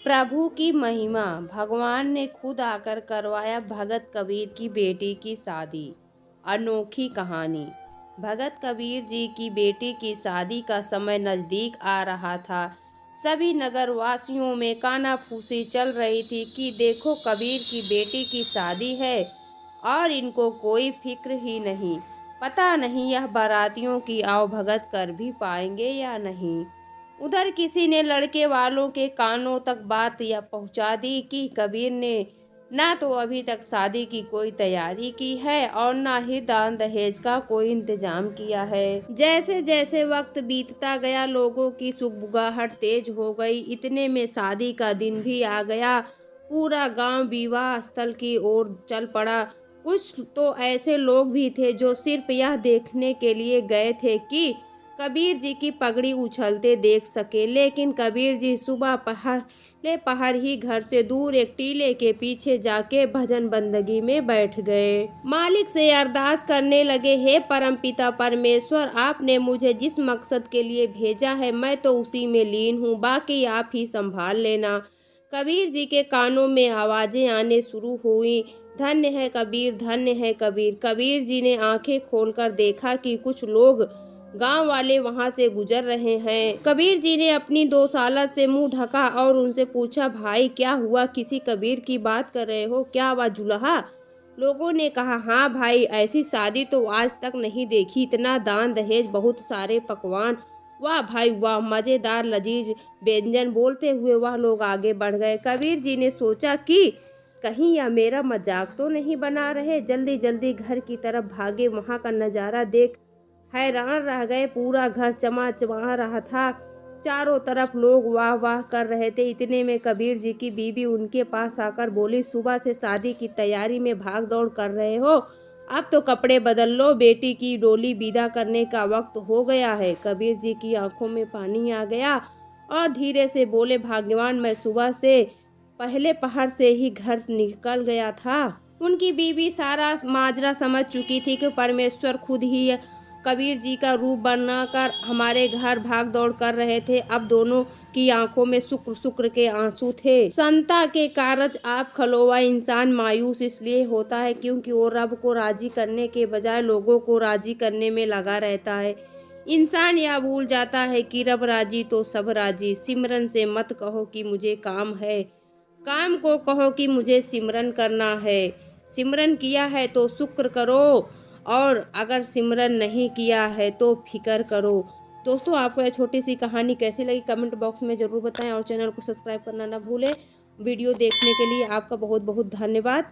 प्रभु की महिमा। भगवान ने खुद आकर करवाया भगत कबीर की बेटी की शादी। अनोखी कहानी। भगत कबीर जी की बेटी की शादी का समय नजदीक आ रहा था। सभी नगर वासियों में कानाफूसी चल रही थी कि देखो कबीर की बेटी की शादी है और इनको कोई फिक्र ही नहीं। पता नहीं यह बारातियों की आवभगत कर भी पाएंगे या नहीं। उधर किसी ने लड़के वालों के कानों तक बात यह पहुंचा दी कि कबीर ने ना तो अभी तक शादी की कोई तैयारी की है और ना ही दान दहेज का कोई इंतजाम किया है। जैसे जैसे वक्त बीतता गया लोगों की सुगबुगाहट तेज हो गई। इतने में शादी का दिन भी आ गया। पूरा गांव विवाह स्थल की ओर चल पड़ा। कुछ तो ऐसे लोग भी थे जो सिर्फ यह देखने के लिए गए थे कि कबीर जी की पगड़ी उछलते देख सके, लेकिन कबीर जी सुबह पहर ही घर से दूर एक टीले के पीछे जाके भजन बंदगी में बैठ गए। मालिक से अरदास करने लगे, हे परमपिता परमेश्वर, आपने मुझे जिस मकसद के लिए भेजा है मैं तो उसी में लीन हूँ, बाकी आप ही संभाल लेना। कबीर जी के कानों में आवाजें आने शुरू हुई, धन्य है कबीर, धन्य है कबीर। कबीर जी ने आंखें खोलकर देखा कि कुछ लोग गांव वाले वहां से गुजर रहे हैं। कबीर जी ने अपनी 2 साला से मुंह ढका और उनसे पूछा, भाई क्या हुआ, किसी कबीर की बात कर रहे हो क्या, वह जुल्हा? लोगों ने कहा, हाँ भाई, ऐसी शादी तो आज तक नहीं देखी, इतना दान दहेज, बहुत सारे पकवान, वाह भाई वाह, मजेदार लजीज व्यंजन। बोलते हुए वह लोग आगे बढ़ गए। कबीर जी ने सोचा कि कहीं यह मेरा मजाक तो नहीं बना रहे। जल्दी जल्दी घर की तरफ भागे। वहां का नजारा देख हैरान रह गए। पूरा घर चमचमा रहा था। चारों तरफ लोग वाह वाह कर रहे थे। इतने में कबीर जी की बीवी उनके पास आकर बोली, सुबह से शादी की तैयारी में भाग दौड़ कर रहे हो, अब तो कपड़े बदल लो, बेटी की डोली विदा करने का वक्त हो गया है। कबीर जी की आंखों में पानी आ गया और धीरे से बोले, भाग्यवान, मैं सुबह से पहले पहर से ही घर निकल गया था। उनकी बीवी सारा माजरा समझ चुकी थी कि परमेश्वर खुद ही कबीर जी का रूप बनाकर हमारे घर भाग दौड़ कर रहे थे। अब दोनों की आंखों में शुक्र शुक्र के आंसू थे। संता के कारज आप खलोवा। इंसान मायूस इसलिए होता है क्योंकि वो रब को राजी करने के बजाय लोगों को राजी करने में लगा रहता है। इंसान यह भूल जाता है कि रब राजी तो सब राजी। सिमरन से मत कहो कि मुझे काम है, काम को कहो कि मुझे सिमरन करना है। सिमरन किया है तो शुक्र करो और अगर सिमरन नहीं किया है तो फिक्र करो। दोस्तों, आपको यह छोटी सी कहानी कैसी लगी कमेंट बॉक्स में ज़रूर बताएं और चैनल को सब्सक्राइब करना ना भूलें। वीडियो देखने के लिए आपका बहुत बहुत धन्यवाद।